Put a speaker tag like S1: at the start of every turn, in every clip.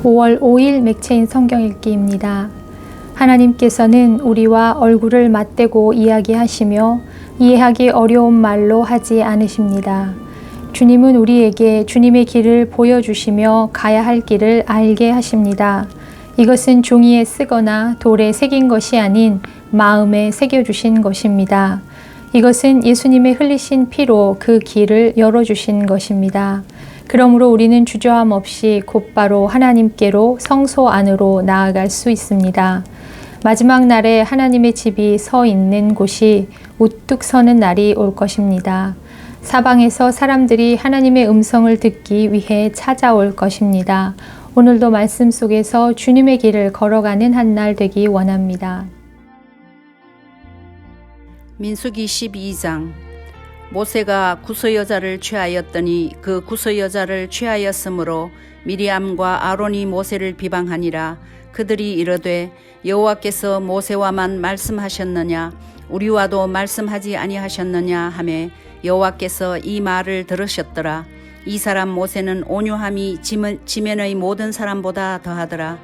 S1: 5월 5일 맥체인 성경 읽기입니다. 하나님께서는 우리와 얼굴을 맞대고 이야기하시며 이해하기 어려운 말로 하지 않으십니다. 주님은 우리에게 주님의 길을 보여주시며 가야 할 길을 알게 하십니다. 이것은 종이에 쓰거나 돌에 새긴 것이 아닌 마음에 새겨주신 것입니다. 이것은 예수님의 흘리신 피로 그 길을 열어주신 것입니다. 그러므로 우리는 주저함 없이 곧바로 하나님께로 성소 안으로 나아갈 수 있습니다. 마지막 날에 하나님의 집이 서 있는 곳이 우뚝 서는 날이 올 것입니다. 사방에서 사람들이 하나님의 음성을 듣기 위해 찾아올 것입니다. 오늘도 말씀 속에서 주님의 길을 걸어가는 한 날 되기 원합니다.
S2: 민수기 12장. 모세가 구스 여자를 취하였더니 그 구스 여자를 취하였으므로 미리암과 아론이 모세를 비방하니라. 그들이 이르되 여호와께서 모세와만 말씀하셨느냐 우리와도 말씀하지 아니하셨느냐 하매 여호와께서 이 말을 들으셨더라. 이 사람 모세는 온유함이 지면의 모든 사람보다 더하더라.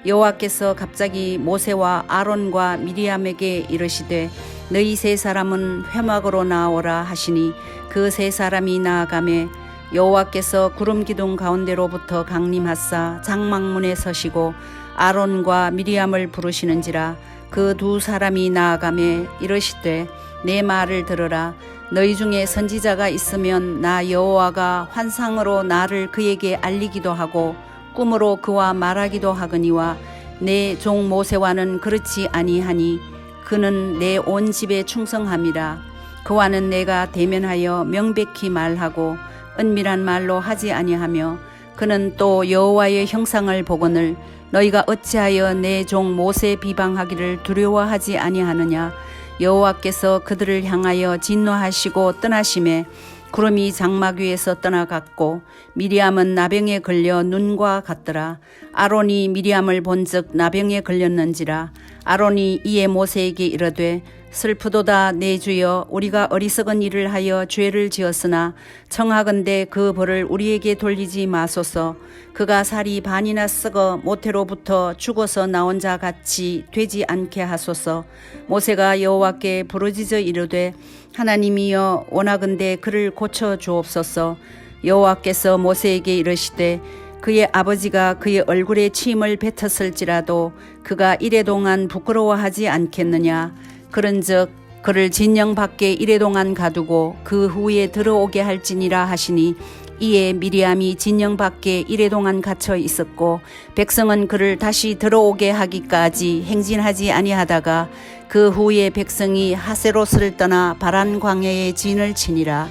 S2: 여호와께서 갑자기 모세와 아론과 미리암에게 이르시되 너희 세 사람은 회막으로 나오라 하시니 그 세 사람이 나아가매 여호와께서 구름 기둥 가운데로부터 강림하사 장막문에 서시고 아론과 미리암을 부르시는지라. 그 두 사람이 나아가매 이르시되 내 말을 들으라. 너희 중에 선지자가 있으면 나 여호와가 환상으로 나를 그에게 알리기도 하고 꿈으로 그와 말하기도 하거니와 내 종 모세와는 그렇지 아니하니 그는 내 온 집에 충성함이라. 그와는 내가 대면하여 명백히 말하고 은밀한 말로 하지 아니하며 그는 또 여호와의 형상을 보거늘 너희가 어찌하여 내 종 모세 비방하기를 두려워하지 아니하느냐. 여호와께서 그들을 향하여 진노하시고 떠나심에 구름이 장막 위에서 떠나갔고 미리암은 나병에 걸려 눈과 같더라. 아론이 미리암을 본즉 나병에 걸렸는지라. 아론이 이에 모세에게 이르되 슬프도다 내 주여 우리가 어리석은 일을 하여 죄를 지었으나 청하건대 그 벌을 우리에게 돌리지 마소서. 그가 살이 반이나 썩어 모태로부터 죽어서 나온 자 같이 되지 않게 하소서. 모세가 여호와께 부르짖어 이르되 하나님이여 원하건대 그를 고쳐 주옵소서. 여호와께서 모세에게 이르시되 그의 아버지가 그의 얼굴에 침을 뱉었을지라도 그가 이래동안 부끄러워하지 않겠느냐. 그런즉 그를 진영 밖에 이래동안 가두고 그 후에 들어오게 할지니라 하시니 이에 미리암이 진영 밖에 이래동안 갇혀 있었고 백성은 그를 다시 들어오게 하기까지 행진하지 아니하다가 그 후에 백성이 하세롯을 떠나 바란 광야에 진을 치니라.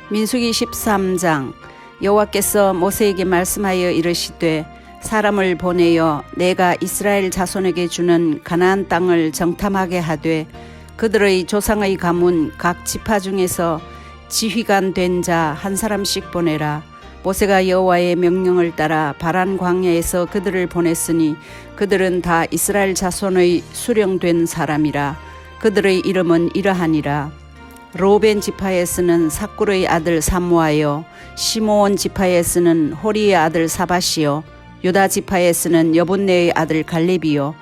S2: 민수기 13장. 여호와께서 모세에게 말씀하여 이르시되 사람을 보내어 내가 이스라엘 자손에게 주는 가나안 땅을 정탐하게 하되 그들의 조상의 가문 각 지파 중에서 지휘관 된 자 한 사람씩 보내라. 모세가 여호와의 명령을 따라 바란 광야에서 그들을 보냈으니 그들은 다 이스라엘 자손의 수령된 사람이라. 그들의 이름은 이러하니라. 로벤 지파에서는 삭굴의 아들 삼무아요. 시므온 지파에서는 호리의 아들 사밧이요. 유다 지파에서는 여분네의 아들 갈렙이요.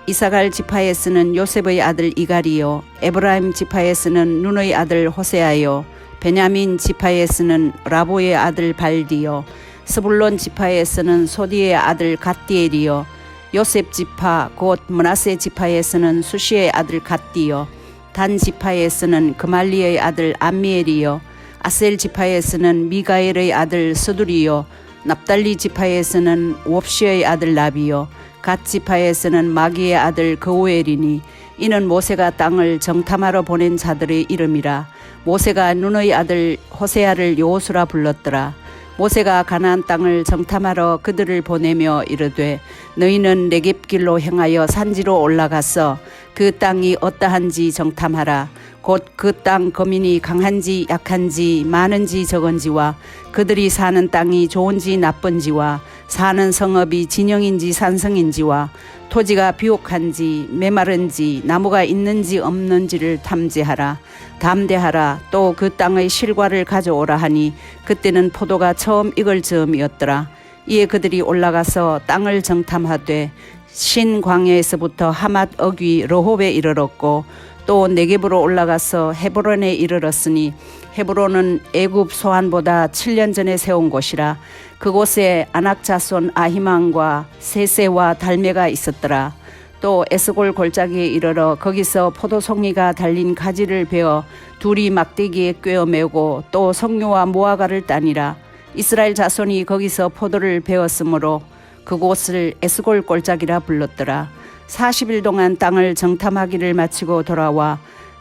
S2: 이사갈 지파에서는 요셉의 아들 이갈이요. 에브라임 지파에서는 눈의 아들 호세아요. 베냐민 지파에서는 라보의 아들 발디요. 스불론 지파에서는 소디의 아들 갓디엘이요. 요셉 지파 곧 므낫세 지파에서는 수시의 아들 갓디요. 단 지파에서는 그말리의 아들 암미엘이요. 아셀 지파에서는 미가엘의 아들 스두리요. 납달리 지파에서는 옵시의 아들 나비요. 갓 지파에서는 마기의 아들 그오엘이니 이는 모세가 땅을 정탐하러 보낸 자들의 이름이라. 모세가 눈의 아들 호세아를 여호수라 불렀더라. 모세가 가나안 땅을 정탐하러 그들을 보내며 이르되 너희는 네겝길로 행하여 산지로 올라가서 그 땅이 어떠한지 정탐하라. 곧 그 땅 거민이 강한지 약한지 많은지 적은지와 그들이 사는 땅이 좋은지 나쁜지와 사는 성읍이 진영인지 산성인지와 토지가 비옥한지 메마른지 나무가 있는지 없는지를 탐지하라. 담대하라. 또 그 땅의 실과를 가져오라 하니 그때는 포도가 처음 익을 즈음이었더라. 이에 그들이 올라가서 땅을 정탐하되 신 광야에서부터 하맛 어귀 러홉에 이르렀고 또 네겝으로 올라가서 헤브론에 이르렀으니 헤브론은 애굽 소안보다 7년 전에 세운 곳이라. 그곳에 아낙 자손 아히만과 세세와 달메가 있었더라. 또 에스골 골짜기에 이르러 거기서 포도송이가 달린 가지를 베어 둘이 막대기에 꿰어 메고 또 석류와 무화과를 따니라. 이스라엘 자손이 거기서 포도를 베었으므로 그곳을 에스골 골짜기라 불렀더라. 40일 동안 땅을 정탐하기를 마치고 돌아와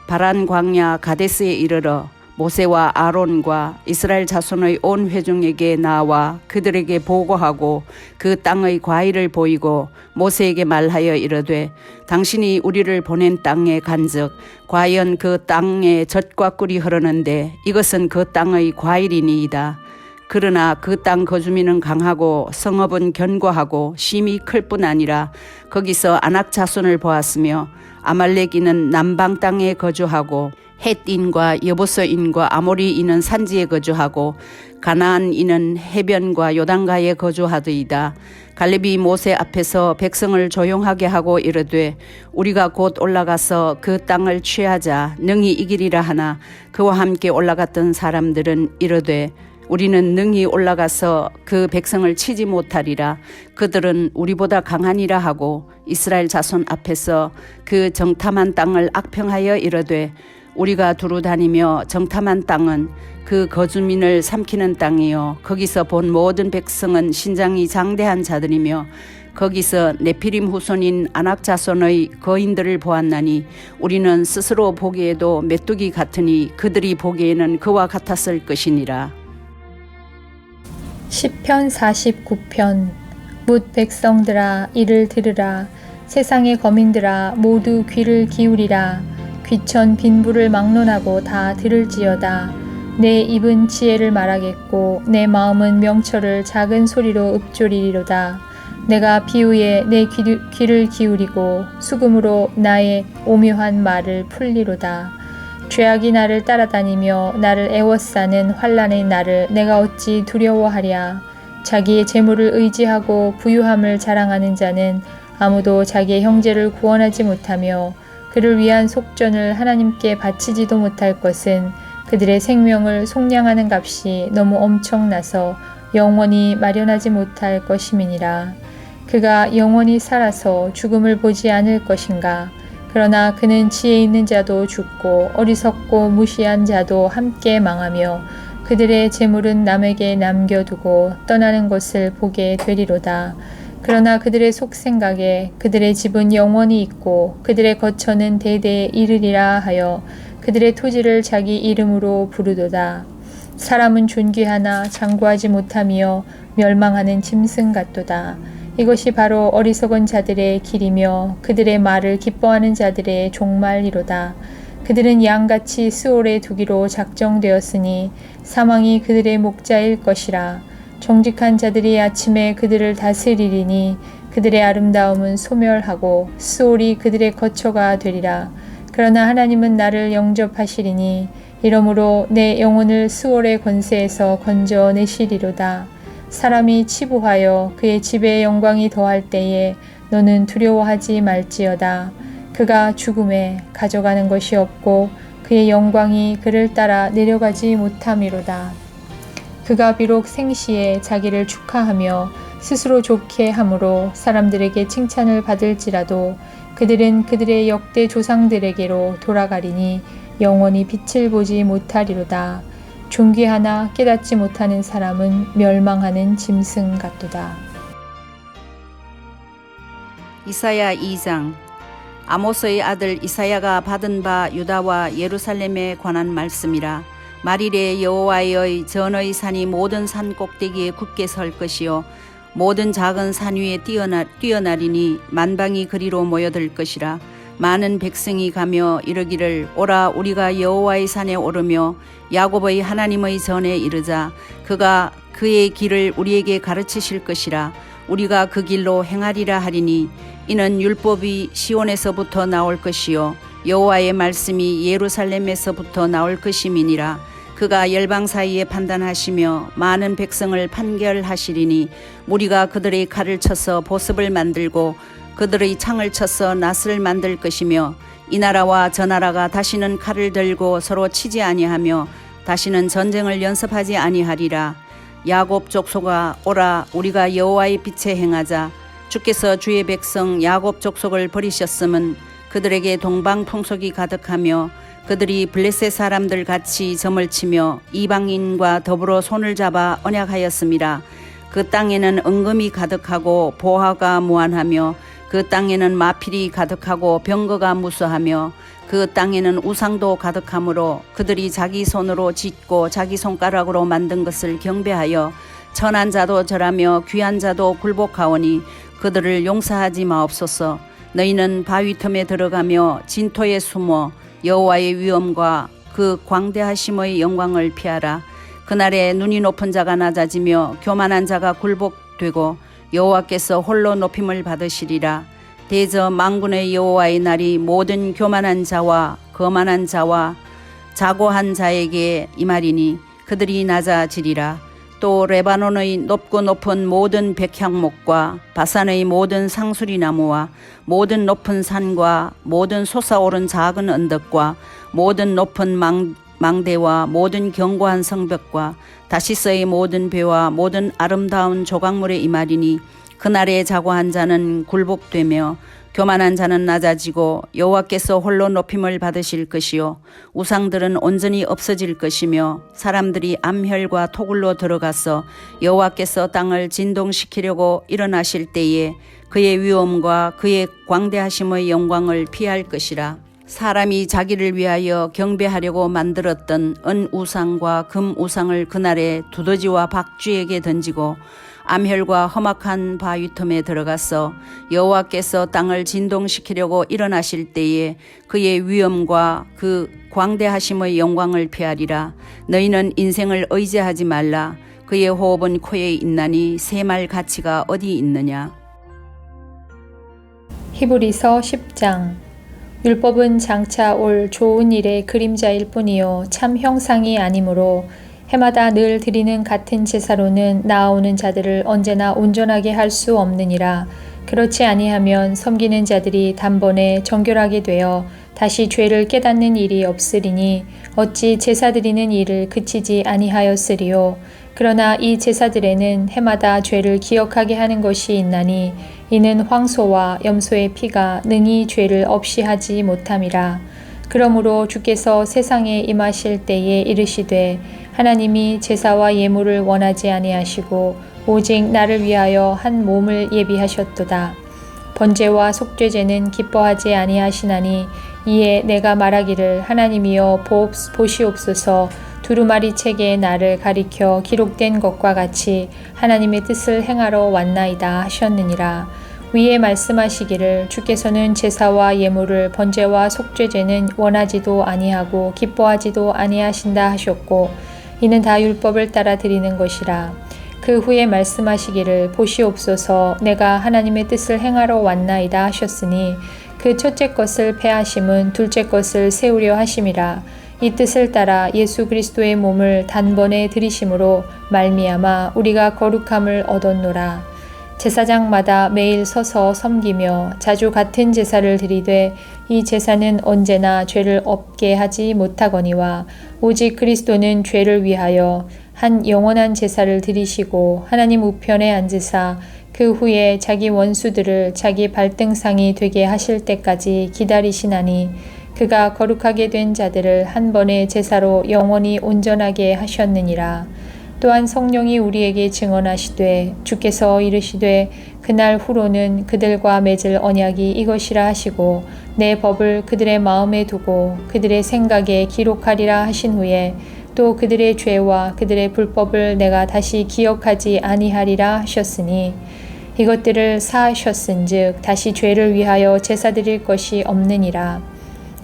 S2: 바란 광야 가데스에 이르러 모세와 아론과 이스라엘 자손의 온 회중에게 나와 그들에게 보고하고 그 땅의 과일을 보이고 모세에게 말하여 이르되 당신이 우리를 보낸 땅에 간즉 과연 그 땅에 젖과 꿀이 흐르는데 이것은 그 땅의 과일이니이다. 그러나 그 땅 거주민은 강하고 성읍은 견고하고 심이 클 뿐 아니라 거기서 아낙 자손을 보았으며 아말렉인은 남방 땅에 거주하고 헷인과 여부서인과 아모리인은 산지에 거주하고 가나안인은 해변과 요단가에 거주하더이다. 갈렙이 모세 앞에서 백성을 조용하게 하고 이르되 우리가 곧 올라가서 그 땅을 취하자 능히 이기리라 하나 그와 함께 올라갔던 사람들은 이르되 우리는 능히 올라가서 그 백성을 치지 못하리라. 그들은 우리보다 강하니라 하고 이스라엘 자손 앞에서 그 정탐한 땅을 악평하여 이르되 우리가 두루 다니며 정탐한 땅은 그 거주민을 삼키는 땅이요 거기서 본 모든 백성은 신장이 장대한 자들이며 거기서 네피림 후손인 아낙 자손의 거인들을 보았나니 우리는 스스로 보기에도 메뚜기 같으니 그들이 보기에는 그와 같았을 것이니라.
S1: 시편 49편. 뭇 백성들아 이를 들으라. 세상의 거민들아 모두 귀를 기울이라. 귀천 빈부를 막론하고 다 들을지어다. 내 입은 지혜를 말하겠고 내 마음은 명철을 작은 소리로 읊조리리로다. 내가 비유에 내 귀를 기울이고 수금으로 나의 오묘한 말을 풀리로다. 죄악이 나를 따라다니며 나를 애워싸는 환난의 날을 내가 어찌 두려워하랴. 자기의 재물을 의지하고 부유함을 자랑하는 자는 아무도 자기의 형제를 구원하지 못하며 그를 위한 속전을 하나님께 바치지도 못할 것은 그들의 생명을 속량하는 값이 너무 엄청나서 영원히 마련하지 못할 것임이니라. 그가 영원히 살아서 죽음을 보지 않을 것인가. 그러나 그는 지혜 있는 자도 죽고 어리석고 무시한 자도 함께 망하며 그들의 재물은 남에게 남겨두고 떠나는 것을 보게 되리로다. 그러나 그들의 속생각에 그들의 집은 영원히 있고 그들의 거처는 대대에 이르리라 하여 그들의 토지를 자기 이름으로 부르도다. 사람은 존귀하나 장구하지 못하며 멸망하는 짐승 같도다. 이것이 바로 어리석은 자들의 길이며 그들의 말을 기뻐하는 자들의 종말이로다. 그들은 양같이 스올에 두기로 작정되었으니 사망이 그들의 목자일 것이라. 정직한 자들이 아침에 그들을 다스리리니 그들의 아름다움은 소멸하고 스올이 그들의 거처가 되리라. 그러나 하나님은 나를 영접하시리니 이러므로 내 영혼을 스올의 권세에서 건져내시리로다. 사람이 치부하여 그의 집에 영광이 더할 때에 너는 두려워하지 말지어다. 그가 죽음에 가져가는 것이 없고 그의 영광이 그를 따라 내려가지 못함이로다. 그가 비록 생시에 자기를 축하하며 스스로 좋게 함으로 사람들에게 칭찬을 받을지라도 그들은 그들의 역대 조상들에게로 돌아가리니 영원히 빛을 보지 못하리로다. 존귀하나 깨닫지 못하는 사람은 멸망하는 짐승 같도다.
S2: 이사야 2장. 아모스의 아들 이사야가 받은 바 유다와 예루살렘에 관한 말씀이라. 말일에 여호와의 전의 산이 모든 산 꼭대기에 굳게 설 것이요 모든 작은 산 위에 뛰어나리니 만방이 그리로 모여들 것이라. 많은 백성이 가며 이르기를 오라 우리가 여호와의 산에 오르며 야곱의 하나님의 전에 이르자 그가 그의 길을 우리에게 가르치실 것이라 우리가 그 길로 행하리라 하리니 이는 율법이 시온에서부터 나올 것이요 여호와의 말씀이 예루살렘에서부터 나올 것임이니라. 그가 열방 사이에 판단하시며 많은 백성을 판결하시리니 무리가 그들의 칼을 쳐서 보습을 만들고 그들의 창을 쳐서 낫을 만들 것이며 이 나라와 저 나라가 다시는 칼을 들고 서로 치지 아니하며 다시는 전쟁을 연습하지 아니하리라. 야곱 족속아 오라 우리가 여호와의 빛에 행하자. 주께서 주의 백성 야곱 족속을 버리셨음은 그들에게 동방풍속이 가득하며 그들이 블레셋 사람들 같이 점을 치며 이방인과 더불어 손을 잡아 언약하였음이라. 그 땅에는 은금이 가득하고 보화가 무한하며 그 땅에는 마필이 가득하고 병거가 무수하며 그 땅에는 우상도 가득하므로 그들이 자기 손으로 짓고 자기 손가락으로 만든 것을 경배하여 천한 자도 절하며 귀한 자도 굴복하오니 그들을 용서하지 마옵소서. 너희는 바위 틈에 들어가며 진토에 숨어 여호와의 위엄과 그 광대하심의 영광을 피하라. 그날에 눈이 높은 자가 낮아지며 교만한 자가 굴복되고 여호와께서 홀로 높임을 받으시리라. 대저 만군의 여호와의 날이 모든 교만한 자와 거만한 자와 자고한 자에게 임하리니 그들이 낮아지리라. 또 레바논의 높고 높은 모든 백향목과 바산의 모든 상수리 나무와 모든 높은 산과 모든 솟아오른 작은 언덕과 모든 높은 망대와 모든 견고한 성벽과 다시스의 모든 배와 모든 아름다운 조각물에 임하리니 그날에 자고한 자는 굴복되며 교만한 자는 낮아지고 여호와께서 홀로 높임을 받으실 것이요 우상들은 온전히 없어질 것이며 사람들이 암혈과 토굴로 들어가서 여호와께서 땅을 진동시키려고 일어나실 때에 그의 위엄과 그의 광대하심의 영광을 피할 것이라. 사람이 자기를 위하여 경배하려고 만들었던 은우상과 금우상을 그날에 두더지와 박쥐에게 던지고 암혈과 험악한 바위 틈에 들어가서 여호와께서 땅을 진동시키려고 일어나실 때에 그의 위엄과 그 광대하심의 영광을 피하리라. 너희는 인생을 의지하지 말라. 그의 호흡은 코에 있나니 새말 가치가 어디 있느냐.
S1: 히브리서 10장. 율법은 장차 올 좋은 일의 그림자일 뿐이요 참 형상이 아니므로 해마다 늘 드리는 같은 제사로는 나아오는 자들을 언제나 온전하게 할 수 없느니라. 그렇지 아니하면 섬기는 자들이 단번에 정결하게 되어 다시 죄를 깨닫는 일이 없으리니 어찌 제사 드리는 일을 그치지 아니하였으리요. 그러나 이 제사들에는 해마다 죄를 기억하게 하는 것이 있나니 이는 황소와 염소의 피가 능히 죄를 없이 하지 못함이라. 그러므로 주께서 세상에 임하실 때에 이르시되 하나님이 제사와 예물을 원하지 아니하시고 오직 나를 위하여 한 몸을 예비하셨도다. 번제와 속죄제는 기뻐하지 아니하시나니 이에 내가 말하기를 하나님이여 보시옵소서. 두루마리 책에 나를 가리켜 기록된 것과 같이 하나님의 뜻을 행하러 왔나이다 하셨느니라. 위에 말씀하시기를 주께서는 제사와 예물을 번제와 속죄제는 원하지도 아니하고 기뻐하지도 아니하신다 하셨고 이는 다 율법을 따라 드리는 것이라. 그 후에 말씀하시기를 보시옵소서 내가 하나님의 뜻을 행하러 왔나이다 하셨으니 그 첫째 것을 폐하심은 둘째 것을 세우려 하심이라. 이 뜻을 따라 예수 그리스도의 몸을 단번에 드리심으로 말미암아 우리가 거룩함을 얻었노라. 제사장마다 매일 서서 섬기며 자주 같은 제사를 드리되 이 제사는 언제나 죄를 없게 하지 못하거니와 오직 그리스도는 죄를 위하여 한 영원한 제사를 드리시고 하나님 우편에 앉으사 그 후에 자기 원수들을 자기 발등상이 되게 하실 때까지 기다리시나니 그가 거룩하게 된 자들을 한 번의 제사로 영원히 온전하게 하셨느니라. 또한 성령이 우리에게 증언하시되 주께서 이르시되 그날 후로는 그들과 맺을 언약이 이것이라 하시고 내 법을 그들의 마음에 두고 그들의 생각에 기록하리라 하신 후에 또 그들의 죄와 그들의 불법을 내가 다시 기억하지 아니하리라 하셨으니 이것들을 사하셨은즉 다시 죄를 위하여 제사 드릴 것이 없느니라.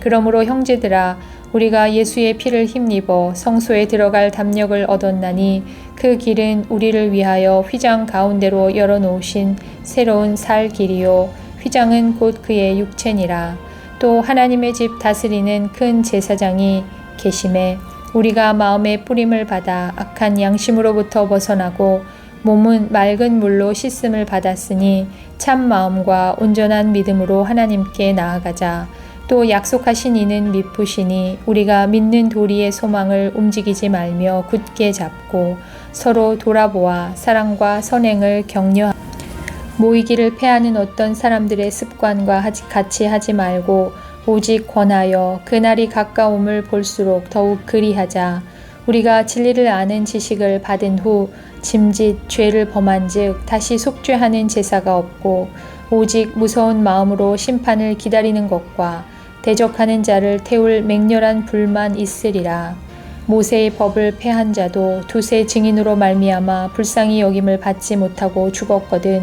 S1: 그러므로 형제들아 우리가 예수의 피를 힘입어 성소에 들어갈 담력을 얻었나니 그 길은 우리를 위하여 휘장 가운데로 열어놓으신 새로운 살 길이요 휘장은 곧 그의 육체니라. 또 하나님의 집 다스리는 큰 제사장이 계심에 우리가 마음의 뿌림을 받아 악한 양심으로부터 벗어나고 몸은 맑은 물로 씻음을 받았으니 참 마음과 온전한 믿음으로 하나님께 나아가자. 또 약속하신 이는 미쁘시니 우리가 믿는 도리의 소망을 움직이지 말며 굳게 잡고 서로 돌아보아 사랑과 선행을 격려하고 모이기를 패하는 어떤 사람들의 습관과 같이 하지 말고 오직 권하여 그날이 가까움을 볼수록 더욱 그리하자. 우리가 진리를 아는 지식을 받은 후 짐짓 죄를 범한즉 다시 속죄하는 제사가 없고 오직 무서운 마음으로 심판을 기다리는 것과 대적하는 자를 태울 맹렬한 불만 있으리라. 모세의 법을 패한 자도 두세 증인으로 말미암아 불쌍히 여김을 받지 못하고 죽었거든.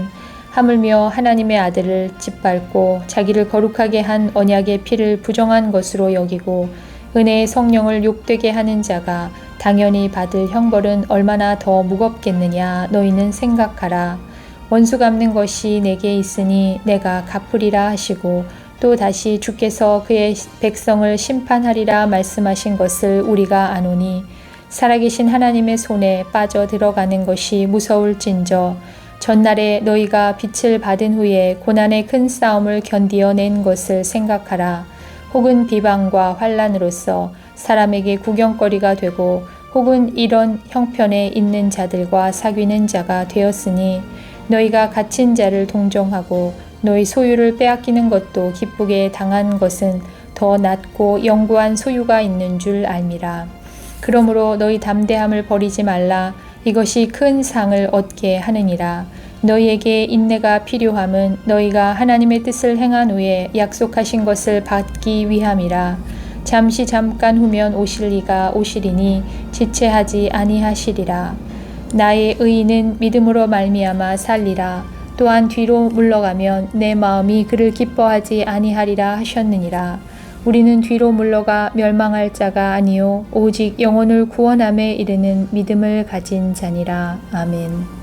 S1: 하물며 하나님의 아들을 짓밟고 자기를 거룩하게 한 언약의 피를 부정한 것으로 여기고 은혜의 성령을 욕되게 하는 자가 당연히 받을 형벌은 얼마나 더 무겁겠느냐 너희는 생각하라. 원수 갚는 것이 내게 있으니 내가 갚으리라 하시고 또 다시 주께서 그의 백성을 심판하리라 말씀하신 것을 우리가 아노니 살아계신 하나님의 손에 빠져 들어가는 것이 무서울진저 전날에 너희가 빛을 받은 후에 고난의 큰 싸움을 견디어낸 것을 생각하라. 혹은 비방과 환난으로서 사람에게 구경거리가 되고 혹은 이런 형편에 있는 자들과 사귀는 자가 되었으니 너희가 갇힌 자를 동정하고 너희 소유를 빼앗기는 것도 기쁘게 당한 것은 더 낫고 영구한 소유가 있는 줄 알미라. 그러므로 너희 담대함을 버리지 말라. 이것이 큰 상을 얻게 하느니라. 너희에게 인내가 필요함은 너희가 하나님의 뜻을 행한 후에 약속하신 것을 받기 위함이라. 잠깐 후면 오실 이가 오시리니 지체하지 아니하시리라. 나의 의인은 믿음으로 말미암아 살리라. 또한 뒤로 물러가면 내 마음이 그를 기뻐하지 아니하리라 하셨느니라. 우리는 뒤로 물러가 멸망할 자가 아니요 오직 영혼을 구원함에 이르는 믿음을 가진 자니라. 아멘.